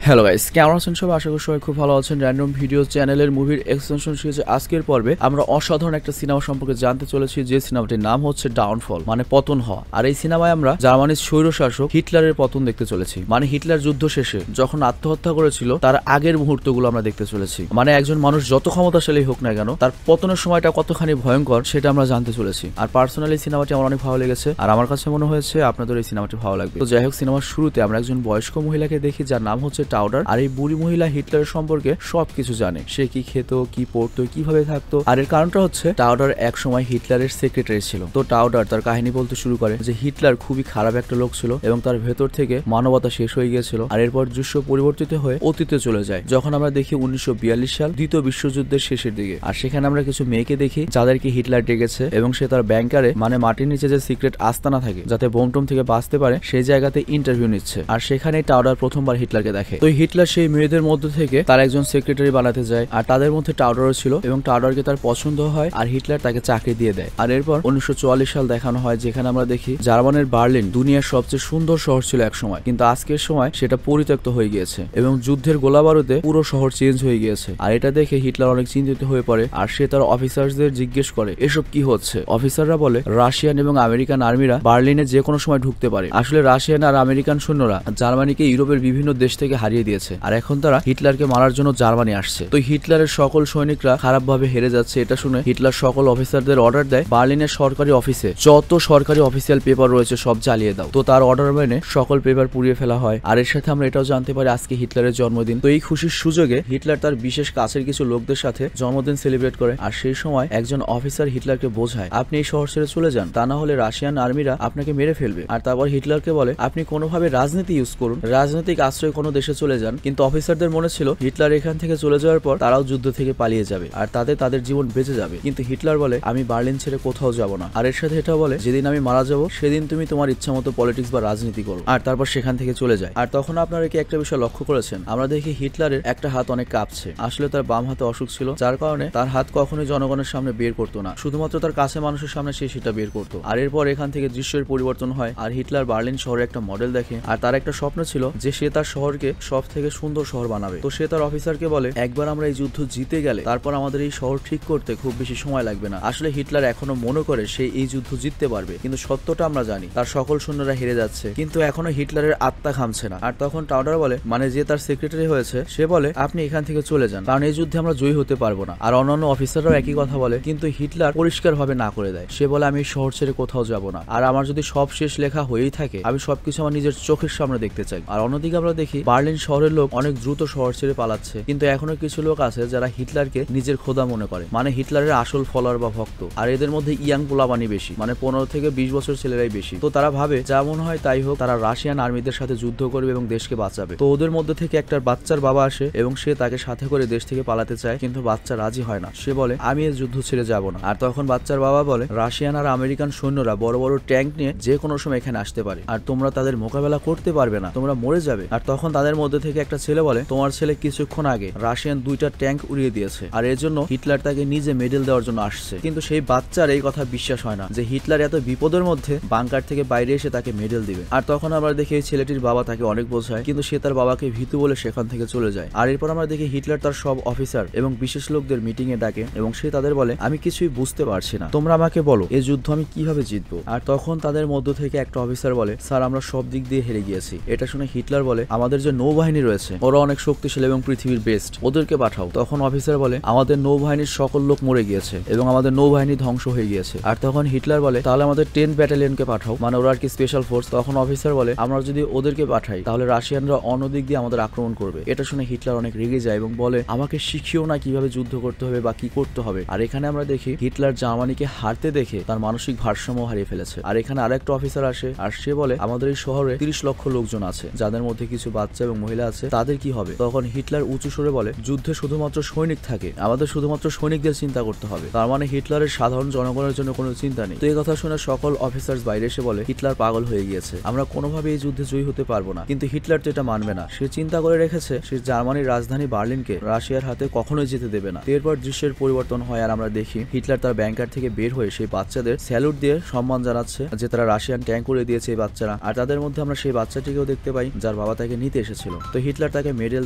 Hello guys, কেমন আছেন সবাই? আশা করি সবাই খুব ভালো আছেন। র্যান্ডম ভিডিও চ্যানেলের মুভির এক্সটেনশন সিরিজে আজকের পর্বে আমরা অসাধারণ একটা সিনেমা সম্পর্কে জানতে চলেছি, যে সিনেমাটির নাম হচ্ছে ডাউনফল, মানে পতন হওয়া। আর এই সিনেমায় আমরা জার্মানির স্বৈরশাসক হিটলারের পতন দেখতে চলেছি। মানে হিটলার যুদ্ধ শেষে যখন আত্মহত্যা করেছিল তার আগের মুহূর্তগুলো আমরা দেখতে চলেছি। মানে একজন মানুষ যত ক্ষমতাশালী হোক না কেন, তার পতনের সময়টা কতখানি ভয়ঙ্কর সেটা আমরা জানতে চলেছি। আর পার্সোনালি সিনেমাটি আমার অনেক ভালো লেগেছে, আর আমার কাছে মনে হয়েছে আপনাদের এই সিনেমাটি ভালো লাগবে। তো যাই হোক, সিনেমার শুরুতে আমরা একজন বয়স্ক মহিলাকে দেখি যার নাম হচ্ছে টাউডার। আর এই বুড়ি মহিলা হিটলারের সম্পর্কে সবকিছু জানে। সে কি খেত, কি পড়তো, কিভাবে থাকতো। আর এর কারণটা হচ্ছে টাউডার এক সময় হিটলারের সেক্রেটারি ছিল। তো টাউডার তার কাহিনী বলতে শুরু করে যে হিটলার খুবই খারাপ একটা লোক ছিল এবং তার ভেতর থেকে মানবতা শেষ হয়ে গিয়েছিল। আর এরপর দৃশ্য পরিবর্তিত হয়ে অতীতে চলে যায়, যখন আমরা দেখি 1942 সাল, দ্বিতীয় বিশ্বযুদ্ধের শেষের দিকে। আর সেখানে আমরা কিছু মেয়েকে দেখি যাদেরকে হিটলার ডেকেছে এবং সে তার ব্যাংকারে, মানে মাটির নিচে যে সিক্রেট আস্তানা থাকে যাতে বোমটোম থেকে বাঁচতে পারে, সেই জায়গাতে ইন্টারভিউ নিচ্ছে। আর সেখানেই টাউডার প্রথমবার হিটলারকে দেখে। তো হিটলার সেই মেয়েদের মধ্যে থেকে তার একজন সেক্রেটারি বানাতে যায়, আর তাদের মধ্যে টাউডারও ছিল এবং টাউডারকে তার পছন্দ হয় আর হিটলার তাকে চাকরি দিয়ে দেয়। আর এরপর 1944 সাল দেখানো হয়, যেখানে আমরা দেখি জার্মানির বার্লিন দুনিয়ার সবচেয়ে সুন্দর শহর ছিল এক সময়, কিন্তু আজকের সময় সেটা পরিত্যক্ত হয়ে গিয়েছে এবং যুদ্ধের গোলাবারুদে পুরো শহর চেঞ্জ হয়ে গিয়েছে। আর এটা দেখে হিটলার অনেক চিন্তিত হয়ে পড়ে, আর সে তার অফিসারদের জিজ্ঞেস করে এসব কি হচ্ছে। অফিসাররা বলে রাশিয়ান এবং আমেরিকান আর্মিরা বার্লিনে যে কোনো সময় ঢুকতে পারে। আসলে রাশিয়ান আর আমেরিকান সৈন্যরা জার্মানিকে ইউরোপের বিভিন্ন দেশ থেকে হারিয়ে দিয়েছে, আর এখন তারা হিটলারকে মারার জন্য জার্মানি আসছে। তো হিটলারের সকল সৈনিকরা খারাপভাবে হেরে যাচ্ছে। এটা শুনে হিটলার সকল অফিসারদের অর্ডার দেয় বার্লিনের সরকারি অফিসে যত সরকারি অফিসিয়াল পেপার রয়েছে সব জ্বালিয়ে দাও। তো তার অর্ডার মেনে সকল পেপার পুড়িয়ে ফেলা হয়। আর এর সাথে আমরা এটাও জানতে পারি আজকে হিটলারের জন্মদিন। তো এই খুশির সুযোগে হিটলার তার বিশেষ কাছের কিছু লোকদের সাথে জন্মদিন সেলিব্রেট করে। আর সেই সময় একজন অফিসার হিটলারকে বোঝায় আপনি এই শহর ছেড়ে চলে যান, তা না হলে রাশিয়ান আর্মিরা আপনাকে মেরে ফেলবে। আর তারপর হিটলারকে বলে আপনি কোনোভাবে রাজনীতি ইউজ করুন, রাজনৈতিক আশ্রয় কোনো দেশে চলে যান। কিন্তু অফিসারদের মনে ছিল হিটলার এখান থেকে চলে যাওয়ার পর তারাও যুদ্ধ থেকে পালিয়ে যাবে আর তাদের জীবন বেঁচে যাবে। কিন্তু হিটলার বলে আমি বার্লিন ছেড়ে কোথাও যাব না। আর এর সাথে এটাও বলে যেদিন আমি মারা যাব সেদিন তুমি তোমার ইচ্ছা মতো পলিটিক্স বা রাজনীতি করো। আর তারপর সেখান থেকে চলে যায়। আর তখন আপনারা কি একটা বিষয় লক্ষ্য করেছেন? আমরা দেখি হিটলারের একটা হাত অনেক কাঁপছে। আসলে তার বাম হাতে অসুখ ছিল, যার কারণে তার হাত কখনোই জনগণের সামনে বের করতো না, শুধুমাত্র তার কাছে মানুষের সামনে সে সেটা বের করতো। আর এরপর এখান থেকে দৃশ্যের পরিবর্তন হয়, আর হিটলার বার্লিন শহরে একটা মডেল দেখে। আর তার একটা স্বপ্ন ছিল যে সে তার শহরকে সব থেকে সুন্দর শহর বানাবে। তো সে তার অফিসারকে বলে একবার আমরা এই যুদ্ধ জিতে গেলে তারপর আমাদের এই শহর ঠিক করতে খুব বেশি সময় লাগবে না। আসলে হিটলার এখনো মনে করে সে এই যুদ্ধ জিততে পারবে, কিন্তু সত্যটা আমরা জানি তার সকল সৈন্যরা হেরে যাচ্ছে, কিন্তু এখনো হিটলারের আত্মা ঘামছে না। আর তখন টাউডার বলে, মানে যে তার সেক্রেটারি হয়েছে, সে বলে আপনি এখান থেকে চলে যান, কারণ এই যুদ্ধে আমরা জয়ী হতে পারবো না। আর অন্যান্য অফিসাররাও একই কথা বলে, কিন্তু হিটলার পরিষ্কার ভাবে না করে দেয়। সে বলে আমি শহর ছেড়ে কোথাও যাব না, আর আমার যদি সব শেষ লেখা হয়েই থাকে আমি সবকিছু আমার নিজের চোখের সামনে দেখতে চাই। আর অন্যদিকে আমরা দেখি বার্লিন শহরের লোক অনেক দ্রুত শহর ছেড়ে পালাচ্ছে, কিন্তু এখনো কিছু লোক আছে যারা হিটলারকে নিজের খোদা মনে করে, মানে হিটলারের আসল ফলোয়ার বা ভক্ত। আর এদের মধ্যে ইয়াং পোলাপানি বেশি, মানে 15 থেকে 20 বছর ছেলেরাই বেশি। তো তারা ভাবে যা মনে হয় তাই হোক, তারা রাশিয়ান আর্মিদের সাথে যুদ্ধ করবে এবং দেশকে বাঁচাবে। তো ওদের মধ্যে থেকে একটা বাচ্চার বাবা আসে এবং সে তাকে সাথে করে দেশ থেকে পালাতে চায়, কিন্তু বাচ্চা রাজি হয় না। সে বলে আমি এই যুদ্ধ ছেড়ে যাব না। আর তখন বাচ্চার বাবা বলে রাশিয়ান আর আমেরিকান সৈন্যরা বড় বড় ট্যাঙ্ক নিয়ে যে কোনো সময় এখানে আসতে পারে, আর তোমরা তাদের মোকাবেলা করতে পারবে না, তোমরা মরে যাবে। আর তখন তাদের মধ্যে থেকে একটা ছেলে বলে তোমার ছেলে কিছুক্ষণ আগে রাশিয়ান 2টা ট্যাঙ্ক উড়িয়ে দিয়েছে, আর এর জন্য হিটলার তাকে নিজে মেডেল দেওয়ার জন্য আসছে। কিন্তু সেই বাচ্চার এই কথা বিশ্বাস হয় না যে হিটলার এত বিপদের মধ্যে বাংকার থেকে বাইরে এসে তাকে মেডেল দিবে। আর তখন আমরা দেখি এই ছেলেটির বাবা তাকে অনেক বোঝায়, কিন্তু সে তার বাবাকে ভীতু বলে সেখান থেকে চলে যায়। আর এরপর আমরা দেখি হিটলার তার সব অফিসার এবং বিশেষ লোকদের মিটিং এ ডাকে এবং সে তাদের বলে আমি কিছুই বুঝতে পারছি না, তোমরা আমাকে বলো এই যুদ্ধ আমি কিভাবে জিতবো। আর তখন তাদের মধ্য থেকে একটা অফিসার বলে স্যার আমরা সব দিক দিয়ে হেরে গিয়েছি। এটা শুনে হিটলার বলে আমাদের যে নৌবাহিনী রয়েছে ওরা অনেক শক্তিশালী এবং পৃথিবীর বেস্ট, ওদেরকে পাঠাও। তখন অফিসার বলে আমাদের নৌবাহিনীর সকল লোক মরে গিয়েছে এবং আমাদের নৌবাহিনী ধ্বংস হয়ে গিয়েছে। আর তখন হিটলার বলে তাহলে আমাদের 10 ব্যাটালিয়নকে পাঠাও, মানে ওরা আর কি স্পেশাল ফোর্স। তখন অফিসার বলে আমরা যদি ওদেরকে পাঠাই তাহলে রাশিয়ানরা অন্য দিক দিয়ে আমাদের আক্রমণ করবে। এটা শুনে হিটলার অনেক রেগে যায় এবং বলে আমাকে শিখিও না কিভাবে যুদ্ধ করতে হবে বা কি করতে হবে। আর এখানে আমরা দেখি হিটলার জার্মানিকে হারতে দেখে তার মানসিক ভারসাম্য হারিয়ে ফেলেছে। আর এখানে আরেকটা অফিসার আসে, আর সে বলে আমাদের এই শহরে 30 লক্ষ লোকজন আছে, যাদের মধ্যে কিছু বাচ্চা এবং মহিলা আছে, তাদের কি হবে। তখন হিটলার উঁচু সরে বলে যুদ্ধে শুধুমাত্র সৈনিক থাকে, আমাদের শুধুমাত্র সৈনিকদের চিন্তা করতে হবে। তার মানে হিটলারের সাধারণ জনগণের জন্য কোনো চিন্তা নেই। তো এই কথা শুনে সকল অফিসার্স বাইরে এসে বলে হিটলার পাগল হয়ে গিয়েছে, আমরা কোনোভাবে এই যুদ্ধে জয়ী হতে পারবো না। কিন্তু হিটলার তো এটা মানবে না, সে চিন্তা করে রেখেছে সে জার্মানির রাজধানী বার্লিনকে রাশিয়ার হাতে কখনোই যেতে দেবে না। এরপর দৃশ্যের পরিবর্তন হয়, আর আমরা দেখি হিটলার তার ব্যাংকার থেকে বের হয়ে সেই বাচ্চাদের স্যালুট দিয়ে সম্মান জানাচ্ছে যে তারা রাশিয়ান ট্যাঙ্ক উড়িয়ে দিয়েছে এই বাচ্চারা। আর তাদের মধ্যে আমরা সেই বাচ্চাটিকেও দেখতে পাই যার বাবা তাকে নিতে এসেছিল। তো হিটলার তাকে মেডেল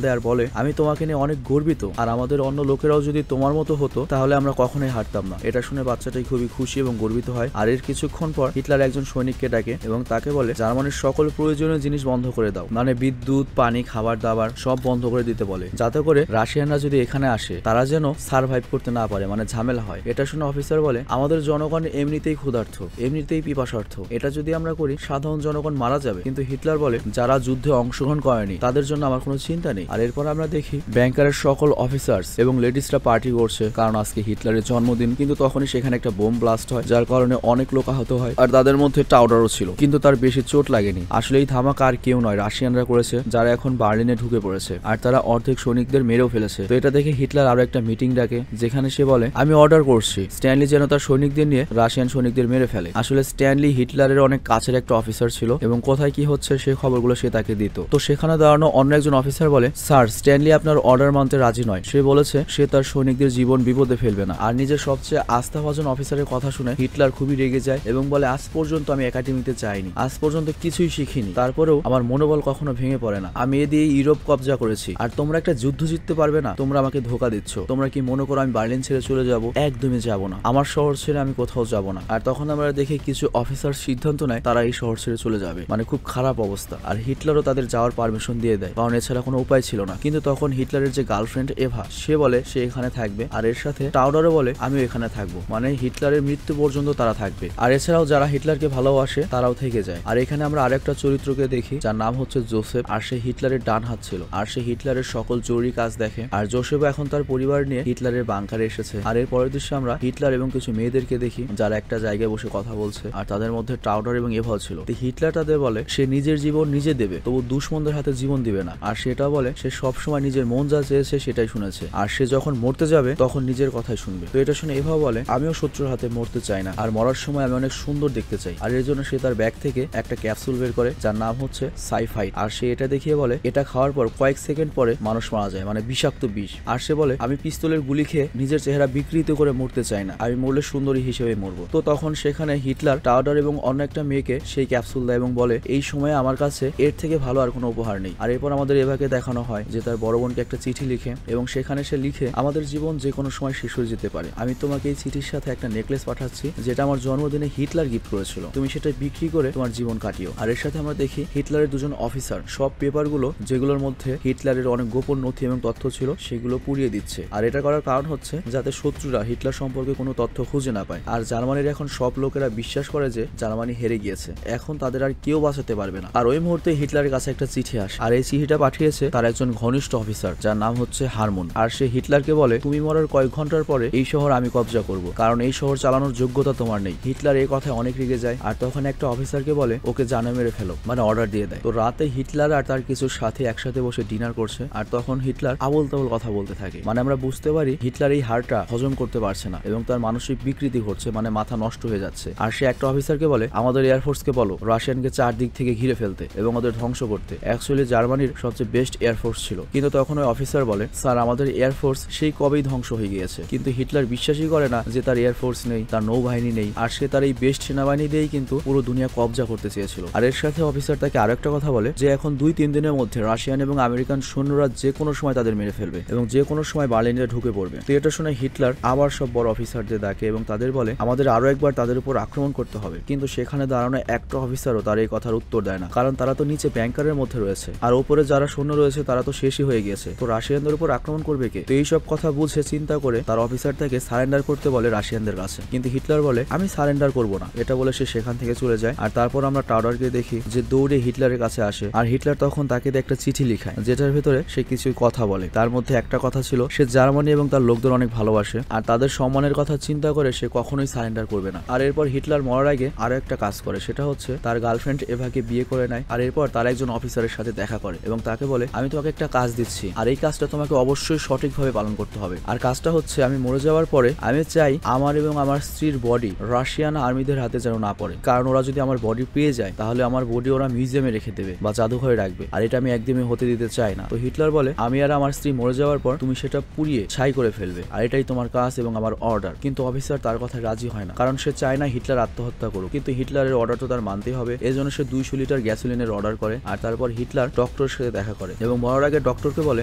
দেয় আর বলে আমি তোমাকে নিয়ে অনেক গর্বিত, আর আমাদের অন্য লোকেরাও যদি তোমার মতো হতো তাহলে আমরা কখনোই হারতাম না। এটা শুনে বাচ্চাটাই খুবই খুশি এবং গর্বিত হয়। আর এর কিছুক্ষণ পর হিটলার একজন সৈনিককে ডাকে এবং তাকে বলে জার্মানির সকল প্রয়োজনীয় জিনিস বন্ধ করে দাও, মানে বিদ্যুৎ, পানি, খাবার দাবার সব বন্ধ করে দিতে বলে, যাতে করে রাশিয়ানরা যদি এখানে আসে তারা যেন সার্ভাইভ করতে না পারে, মানে ঝামেলা হয়। এটা শুনে অফিসার বলে আমাদের জনগণ এমনিতেই ক্ষুধার্ত, এমনিতেই পিপাসার্থ, এটা যদি আমরা করি সাধারণ জনগণ মারা যাবে। কিন্তু হিটলার বলে যারা যুদ্ধে অংশগ্রহণ করেনি তাদের জন্য আমার কোনো চিন্তা নেই। আর এরপর আমরা দেখি ব্যাংকারের সকল অফিসার্স এবং লেডিসরা পার্টি করছে, কারণ আজকে হিটলারের জন্মদিন। কিন্তু তখনই সেখানে একটা বোম ব্লাস্ট হয়, যার কারণে অনেক লোক আহত হয়, আর তাদের মধ্যে টাউডারও ছিল, কিন্তু তার বেশি চোট লাগেনি। আসলে এই ধামাকা আর কেউ নয়, রাশিয়ানরা করেছে, যারা এখন বার্লিনে ঢুকে পড়েছে, আর তারা অর্ধেক সৈনিকদের মেরেও ফেলেছে। তো এটা দেখে হিটলার আরো একটা মিটিং ডাকে, যেখানে সে বলে আমি অর্ডার করছি স্ট্যানলি যেন তার সৈনিকদের নিয়ে রাশিয়ান সৈনিকদের মেরে ফেলে। আসলে স্ট্যানলি হিটলারের অনেক কাছের একটা অফিসার ছিল এবং কোথায় কি হচ্ছে সে খবরগুলো সে তাকে দিত। তো সেখানে দাঁড়ানো অন্য একজন অফিসার বলে স্যার, স্ট্যানলি আপনার অর্ডার মানতে রাজি নয়। সে বলেছে সে তার সৈনিকদের জীবন বিপদে ফেলবে না। আর নিজের সবচেয়ে আস্থাভাজন অফিসারের কথা শুনে হিটলার খুবই রেগে যায় এবং বলে আজ পর্যন্ত আমি একাডেমিতে যাইনি, আজ পর্যন্ত কিছুই শিখিনি, তারপরেও আমার মনোবল কখনো ভেঙে পড়ে না। আমি এ দিয়ে ইউরোপ কবজা করেছি, আর তোমরা একটা যুদ্ধ জিততে পারবে না, তোমরা আমাকে ধোকা দিচ্ছ। তোমরা কি মনে করো আমি বার্লিন ছেড়ে চলে যাব? একদমই যাব না, আমার শহর ছেড়ে আমি কোথাও যাব না। আর তখন আমরা দেখি কিছু অফিসার সিদ্ধান্ত নেয় তারা এই শহর ছেড়ে চলে যাবে, মানে খুব খারাপ অবস্থা। আর হিটলারও তাদের যাওয়ার পারমিশন দিয়ে দেয়, কারণ এছাড়া কোনো উপায় ছিল না। কিন্তু তখন হিটলারের যে গার্লফ্রেন্ড এভা, সে বলে সে এখানে থাকবে, আর এর সাথে টাউডারও বলে আমিও এখানে থাকবো, মানে হিটলারের মৃত্যু পর্যন্ত তারা থাকবে। আর এছাড়াও যারা হিটলারকে ভালোবাসে তারাও থেকে যায়। আর এখানে আমরা আরেকটা চরিত্রকে দেখি যার নাম হচ্ছে জোসেফ, আর সে হিটলারের ডান হাত ছিল, আর সে হিটলারের সকল জরুরি কাজ দেখে। আর জোসেফ এখন তার পরিবার নিয়ে হিটলারের বাংকারে এসেছে। আর এর পরের দৃশ্যে আমরা হিটলার এবং কিছু মেয়েদেরকে দেখি যারা একটা জায়গায় বসে কথা বলছে, আর তাদের মধ্যে টাউডার এবং এভাও ছিল। হিটলার তাদের বলে সে নিজের জীবন নিজে দেবে, তবু দুশ্মনদের হাতে জীবন দিবে না। আর সেটা বলে সে সবসময় নিজের মন যা চেয়েছে সেটাই শুনেছে, আর সে যখন মরতে যাবে তখন নিজের কথাই শুনবে। তো এটা শুনে এভাও বলে আমিও শত্রুর হাতে মরতে চাই না, আর মরার সময় আমি অনেক সুন্দর দেখতে চাই। আর এর জন্য সে তার ব্যাগ থেকে একটা ক্যাপসুল বের করে যার নাম হচ্ছে সাইফাইট। আর সে এটা দেখিয়ে বলে এটা খাওয়ার পর কয়েক সেকেন্ড পরে মানুষ মারা যায়, মানে বিষাক্ত বিষ। আর সে বলে আমি পিস্তলের গুলি খেয়ে নিজের চেহারা বিকৃত করে মরতে চাই না, আমি মরলে সুন্দরী হিসেবে মরবো। তো তখন সেখানে হিটলার টাউডার এবং অন্য একটা মেয়েকে সেই ক্যাপসুল দেয় এবং বলে এই সময়ে আমার কাছে এর থেকে ভালো আর কোনো উপহার নেই। আর এরপর আমাদের এভাকে দেখানো হয় যে তার বড় বোনকে একটা চিঠি লিখে, এবং সেখানে সে লিখে আমাদের জীবন যে কোনো সময় শেষ হয়ে যেতে পারে, আমি তোমাকে এই চিঠির সাথে একটা নেকলেস পাঠাচ্ছি যেটা আমার জন্মদিনে হিটলার গিফট করেছিল, তুমি সেটা বিক্রি করে তোমার জীবন কাটিও। আর এর সাথে আমরা দেখি হিটলারের দুজন অফিসার সব পেপারগুলো যেগুলোর মধ্যে হিটলারের অনেক গোপন নথি এবং তথ্য ছিল সেগুলো পুড়িয়ে দিচ্ছে। আর এটা করার কারণ হচ্ছে যাতে শত্রুরা হিটলার সম্পর্কে কোনো তথ্য খুঁজে না পায়। আর জার্মানির এখন সব লোকেরা বিশ্বাস করে যে জার্মানি হেরে গিয়েছে, এখন তাদের আর কেউ বাঁচাতে পারবে না। আর ওই মুহূর্তে হিটলারের কাছে একটা চিঠি আসে, আর এই চিঠিটা পাঠিয়েছে তার একজন ঘনিষ্ঠ অফিসার যার নাম হচ্ছে হারমোন। আর সে হিটলারকে বলে তুমি মরার কয়েক ঘন্টার পরে এই শহর আমি কবজা করব, কারণ এই শহর চালানোর যোগ্যতা তোমার নেই। হিটলার এই কথায় অনেক রেগে যায়, আর তখন একটা অফিসারকে বলে ওকে জানে মেরে ফেলো, মানে অর্ডার দিয়ে দেয়। তো রাতে হিটলার আর তার কিছু সাথে একসাথে বসে ডিনার করছে, আর তখন হিটলার আবল তাবল কথা বলতে থাকে, মানে আমরা বুঝতে পারি হিটলার এই হারটা হজম করতে পারছে না এবং তার মানসিক বিকৃতি ঘটছে, মানে মাথা নষ্ট হয়ে যাচ্ছে। আর সে একটা অফিসারকে বলে আমাদের এয়ারফোর্সকে বলো রাশিয়ানকে চারদিক থেকে ঘিরে ফেলতে এবং ওদের ধ্বংস করতে। অ্যাকচুয়ালি জার্মানির সবচেয়ে বেস্ট এয়ারফোর্স ছিল, কিন্তু তখন ওই অফিসার বলে স্যার আমাদের এয়ারফোর্স সেই কবেই ধ্বংস হয়ে গিয়েছে। কিন্তু হিটলার বিশ্বাসই করে না যে তার এয়ারফোর্স নেই, তার নৌবাহিনী নেই, আর সে তার এই বেস্ট সেনাবাহিনী দিয়েই কিন্তু পুরো দুনিয়া কবজা করতে চেয়েছিল। আর এর সাথে অফিসার তাকে আরো একটা কথা বলে যে এখন 2-3 দিনের মধ্যে রাশিয়ান এবং আমেরিকান সৈন্যরা যে কোনো সময় তাদের মেরে ফেলবে এবং যে কোনো সময় বার্লিনে ঢুকে পড়বে। তো এটা শুনে হিটলার আবার সব বড় অফিসারদের ডাকে এবং তাদের বলে আমাদের আরো একবার তাদের উপর আক্রমণ করতে হবে। কিন্তু সেখানে দাঁড়ানো একটা অফিসারও তার এই কথার উত্তর দেয় না, কারণ তারা তো নিচে ব্যাংকারের মধ্যে রয়েছে, আর উপরে যারা সৈন্য রয়েছে তারা তো শেষই হয়ে গিয়েছে, তো রাশিয়ানদের উপর আক্রমণ করবে কে? তো এইসব কথা বুঝে চিন্তা করে তার অফিসার তাকে সারেন্ডার করতে বলে রাশিয়ানদের কাছে, কিন্তু হিটলার বলে আমি সারেন্ডার করব না, এটা বলে সে সেখান থেকে চলে যায়। আর তারপর আমরা টাউডারকে দেখি যে দৌড়ে হিটলারের কাছে আসে, আর হিটলার তখন তাকে একটা চিঠি লিখায় যেটার ভিতরে সে কিছু কথা বলে। তার মধ্যে একটা কথা ছিল সে জার্মানি এবং তার লোকদের অনেক ভালোবাসে, আর তাদের সম্মানের কথা চিন্তা করে সে কখনোই সারেন্ডার করবে না। আর এরপর হিটলার মরার আগে আরো একটা কাজ করে, সেটা হচ্ছে তার গার্লফ্রেন্ড এভাকে বিয়ে করে নেয়। আর এরপর তার একজন অফিসারের সাথে দেখা করে এবং তাকে বলে আমি তোমাকে একটা কাজ দিচ্ছি, আর এই কাজটা তোমাকে অবশ্যই সঠিকভাবে পালন করতে হবে। আর কাজটা হচ্ছে আমি মরে যাওয়ার পরে আমি চাই আমার এবং আমার স্ত্রীর বডি রাশিয়ান আর্মিদের হাতে যেন না পড়ে, কারণ ওরা যদি আমার বডি পেয়ে যায় তাহলে আমার বডি ওরা মিউজিয়ামে রেখে দেবে বা জাদুঘরে রাখবে, আর এটা আমি একদমই হতে দিতে চাই না। তো হিটলার বলে আমি আর আমার স্ত্রী মরে যাওয়ার পর তুমি সেটা পুড়িয়ে ছাই করে ফেলবে, আর এটাই তোমার কাজ এবং আমার অর্ডার। কিন্তু অফিসার তার কথায় রাজি হয় না, কারণ সে চায় না হিটলার আত্মহত্যা করুক, কিন্তু হিটলারের অর্ডার তো তার মানতেই হবে। এজন্য সে 200 লিটার গ্যাসোলিনের অর্ডার করে। আর তারপর হিটলার টক ডক্টরের সাথে দেখা করে এবং মরার আগে ডক্টরকে বলে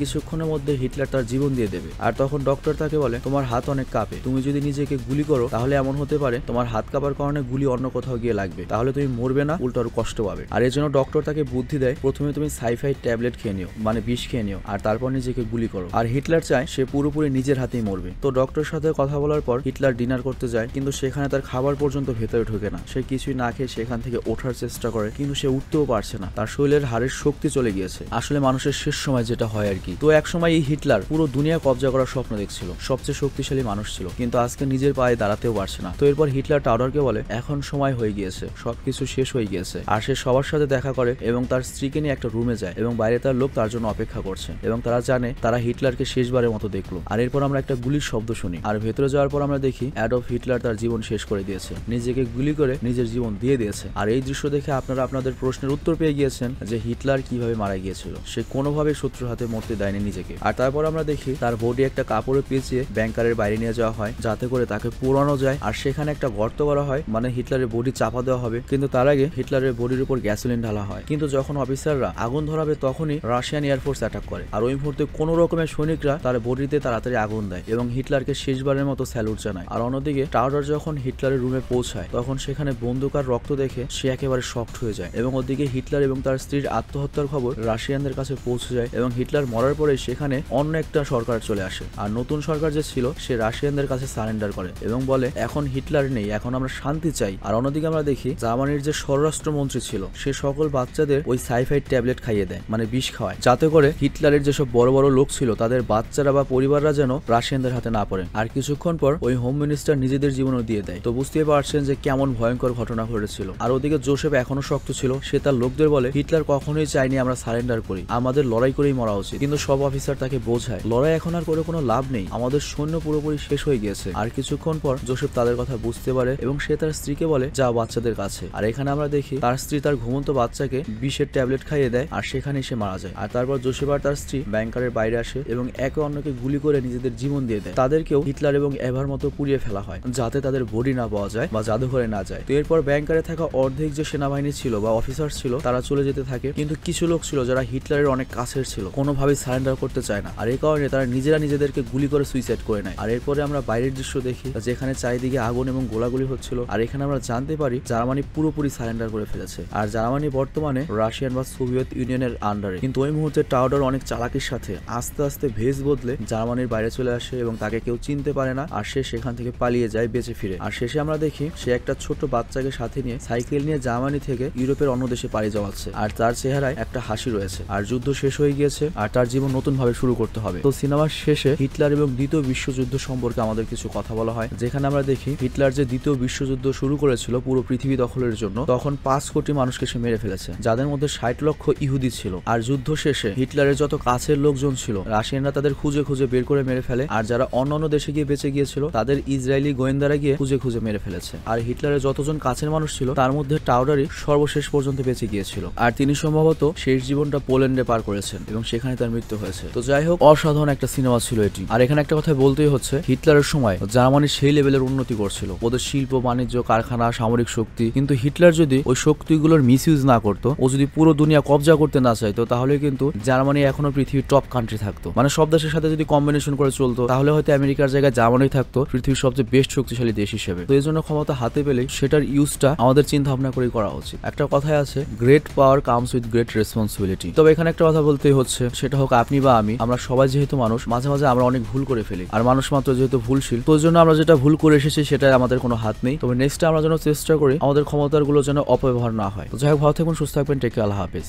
কিছুক্ষণের মধ্যে হিটলার তার জীবন দিয়ে দেবে। আর তখন ডক্টর তাকে বলে তোমার হাত অনেক কাঁপে, তুমি যদি নিজেকে গুলি করো তাহলে এমন হতে পারে তোমার হাত কাঁপার কারণে গুলি অন্য কোথাও গিয়ে লাগবে, তাহলে তুমি মরবে না, উল্টো আরো কষ্ট পাবে। আর এর জন্য ডক্টর তাকে বুদ্ধি দেয় প্রথমে তুমি সাইফাইড ট্যাবলেট খেয়ে নিও, মানে বিষ খেয়ে নিও, আর তারপর নিজেকে গুলি করো। আর হিটলার চায় সে পুরোপুরি নিজের হাতেই মরবে। তো ডক্টরের সাথে কথা বলার পর হিটলার ডিনার করতে যায়, কিন্তু সেখানে তার খাবার পর্যন্ত ভেতরে ঢোকে না। সে কিছুই না খেয়ে সেখান থেকে ওঠার চেষ্টা করে, কিন্তু সে উঠতেও পারছে না, তার শরীরের হাড়ের শক্তি চলে গিয়েছে। আসলে মানুষের শেষ সময় যেটা হয় আর কি। তো এক সময় এই হিটলার পুরো দুনিয়া কবজা করার স্বপ্ন দেখছিল, সবচেয়ে শক্তিশালী মানুষ ছিল, কিন্তু আজকে নিজের পায়ে দাঁড়াতেও পারছে না। তো এরপর হিটলার টাউডারকে বলে এখন সময় হয়ে গিয়েছে, সবকিছু শেষ হয়ে গিয়েছে। আর সে সবার সাথে দেখা করে এবং তার স্ত্রীকে নিয়ে একটা রুমে যায় এবং বাইরে তার লোক তার জন্য অপেক্ষা করছে এবং তারা জানে তারা হিটলারকে শেষবারের মতো দেখলো। আর এরপর আমরা একটা গুলির শব্দ শুনি, আর ভেতরে যাওয়ার পর আমরা দেখি অ্যাডলফ হিটলার তার জীবন শেষ করে দিয়েছে, নিজেকে গুলি করে নিজের জীবন দিয়ে দিয়েছে। আর এই দৃশ্য দেখে আপনারা আপনাদের প্রশ্নের উত্তর পেয়ে গিয়েছেন যে হিটলার কিভাবে মারা গিয়েছিল। সে কোনোভাবে শত্রুর হাতে মরতে দেয়নি নিজেকে। আর তারপর আমরা দেখি তার বডি একটা কাপড়ে পেঁচিয়ে ব্যাংকারের বাইরে নিয়ে যাওয়া হয় যাতে করে তাকে পোড়ানো যায়, আর সেখানে একটা গর্ত করা হয়, মানে হিটলারের বডি চাপা দেওয়া হবে। কিন্তু তার আগে হিটলারের বডির উপর গ্যাসোলিন ঢালা হয়, কিন্তু যখন অফিসাররা আগুন ধরাবে তখনই রাশিয়ান এয়ারফোর্স অ্যাটাক করে। আর ওই মুহূর্তে কোনো রকমের সৈনিকরা তার বডিতে তাড়াতাড়ি আগুন দেয় এবং হিটলারকে শেষবারের মতো স্যালুট জানায়। আর অন্যদিকে টাউডার যখন হিটলারের রুমে পৌঁছায় তখন সেখানে বন্দুক আর রক্ত দেখে সে একেবারে শকড হয়ে যায় এবং ওদিকে হিটলার এবং তার স্ত্রীর আত্মহত্যার খবর রাশিয়ানদের কাছে পৌঁছে যায় এবং হিটলার মরার পরে সেখানে অন্য একটা সরকার চলে আসে। আর নতুন সরকার যে ছিল সে রাশিয়ানদের কাছে সারেন্ডার করে এবং বলে এখন হিটলার নেই, এখন আমরা শান্তি চাই। আর অন্যদিকে আমরা দেখি জার্মানির যে স্বরাষ্ট্রমন্ত্রী ছিল সে সকল বাচ্চাদের ওই সাইফাইড ট্যাবলেট খাইয়ে দেয়, মানে বিষ খাওয়ায়, যাতে করে হিটলারের যেসব বড় বড় লোক ছিল তাদের বাচ্চারা বা পরিবাররা যেন রাশিয়ানদের হাতে না পড়ে। আর কিছুক্ষণ পর ওই হোম মিনিস্টার নিজেদের জীবনও দিয়ে দেয়। তো বুঝতেই পারছেন যে কেমন ভয়ঙ্কর ঘটনা ঘটেছিল। আর ওদিকে জোসেফ এখনো শক্ত ছিল, সে তার লোকদের বলে হিটলার কখনোই চায়নি আমরা সারেন্ডার করি, আমাদের লড়াই করেই মরা উচিত। কিন্তু সব অফিসার তাকে বোঝায় লড়াই এখন আর করে কোনো লাভ নেই, আমাদের সৈন্য পুরোপুরি শেষ হয়ে গিয়েছে। আর কিছুক্ষণ পর জোসেফ তাদের কথা বুঝতে পারে এবং সে তার স্ত্রীকে বলে যা বাচ্চাদের কাছে। আর এখানে আমরা দেখি তার স্ত্রী তার ঘুমন্ত বাচ্চাকে বিষের ট্যাবলেট খাইয়ে দেয় আর সেখানে সে মারা যায়। আর তারপর জোসেফ আর তার স্ত্রী ব্যাংকারের বাইরে আসে এবং একে অন্যকে গুলি করে নিজেদের জীবন দিয়ে দেয়। তাদেরকেও হিটলার এবং এভার মতো পুড়িয়ে ফেলা হয় যাতে তাদের বডি না পাওয়া যায় বা জাদুঘরে না যায়। তো এরপর ব্যাংকারে থাকা অর্ধেক যে সেনাবাহিনী ছিল বা অফিসার ছিল তারা চলে যেতে থাকে, কিন্তু কিছু লোক ছিল যারা হিটলারের অনেক কাছের ছিল, কোনোভাবেই সারেন্ডার করতে চায় না। আর এই কারণে তারা নিজেরা নিজেদেরকে গুলি করে সুইসাইড করে নেয়। আর এরপরে আমরা বাইরের দৃশ্য দেখি যেখানে চারিদিকে আগুন এবং গোলাগুলি হচ্ছিল। আর এখানে আমরা জানতে পারি জার্মানি পুরোপুরি সারেন্ডার করে ফেলেছে। আর জার্মানি বর্তমানে রাশিয়ান বা সোভিয়েত ইউনিয়নের আন্ডারে। কিন্তু ওই মুহূর্তে টাউডার অনেক চালাকির সাথে আস্তে আস্তে ভেস বদলে জার্মানির বাইরে চলে আসে এবং তাকে কেউ চিনতে পারে না। আর সে সেখান থেকে পালিয়ে যায় বেঁচে ফিরে। আর শেষে আমরা দেখি সে একটা ছোট বাচ্চাকে সাথে নিয়ে সাইকেল নিয়ে জার্মানি থেকে ইউরোপের অন্য দেশে পাড়ি জমাচ্ছে। আর তার চেহারায় একটা হাসি রয়েছে। আর যুদ্ধ শেষ হয়ে গিয়েছে আর তার জীবন নতুন ভাবে শুরু করতে হবে। তো সিনেমার শেষে হিটলার এবং দ্বিতীয় বিশ্বযুদ্ধ সম্পর্কে আমাদের কিছু কথা বলা হয়, যেখানে আমরা দেখি হিটলার যে দ্বিতীয় বিশ্বযুদ্ধ শুরু করেছিল পুরো পৃথিবী দখলের জন্য, তখন 5 কোটি মানুষকে সে মেরে ফেলেছে, যাদের মধ্যে 60 লক্ষ ইহুদি ছিল। আর যুদ্ধ শেষে হিটলারের যত কাছের লোকজন ছিল রাশিয়ানরা তাদের খুঁজে খুঁজে বের করে মেরে ফেলে। আর যারা অন্যান্য দেশে গিয়ে বেঁচে গিয়েছিল তাদের ইসরায়েলি গোয়েন্দারা গিয়ে খুঁজে খুঁজে মেরে ফেলেছে। আর হিটলারের যতজন কাছের মানুষ ছিল তার মধ্যে টাউডারই সর্বশেষ পর্যন্ত বেঁচে গিয়েছিল। আর তিনি সম্ভবত শেষ জীবনটা পোল্যান্ডে পার করেছেন এবং সেখানে তার মৃত্যু হয়েছে। তো যাই হোক, অসাধারণ একটা সিনেমা ছিল এটি। আর এখানে একটা কথা বলতেই হচ্ছে, হিটলারের সময় জার্মানি সেই লেভেলের উন্নতি করছিল, ওদের শিল্প, বাণিজ্য, কারখানা, সামরিক শক্তি। কিন্তু হিটলার যদি ওই শক্তিগুলোর মিসইউজ না করতো, ও যদি পুরো দুনিয়া কবজা করতে না চাইতো, তাহলে কিন্তু জার্মানি এখনো পৃথিবীর টপ কান্ট্রি থাকতো। মানে সব দেশের সাথে যদি কম্বিনেশন করে চলতো তাহলে হয়তো আমেরিকার জায়গায় জার্মানি থাকতো পৃথিবীর সবচেয়ে বেস্ট শক্তিশালী দেশ হিসেবে। তো এই জন্য ক্ষমতা হাতে পেলেই সেটার ইউজটা আমাদের চিন্তা ভাবনা করে করা উচিত। একটা কথাই আছে, great power comes with great responsibility. তবে এখানে একটা কথা বলতেই হচ্ছে, সেটা হোক আপনি বা আমি, আমরা সবাই যেহেতু মানুষ, মাঝে মাঝে আমরা অনেক ভুল করে ফেলি। আর মানুষ মাত্র যেহেতু ভুলশীল, তো জন্য আমরা যেটা ভুল করে এসেছি সেটাই আমাদের কোনো হাত নেই। তবে নেক্সট আমরা যেন চেষ্টা করি আমাদের ক্ষমতার গুলো যেন অপব্যবহার না হয়। তো যাই হোক, ভালো থাকুন, সুস্থ থাকবেন, টেক কেয়ার, আল্লাহ হাফেজ।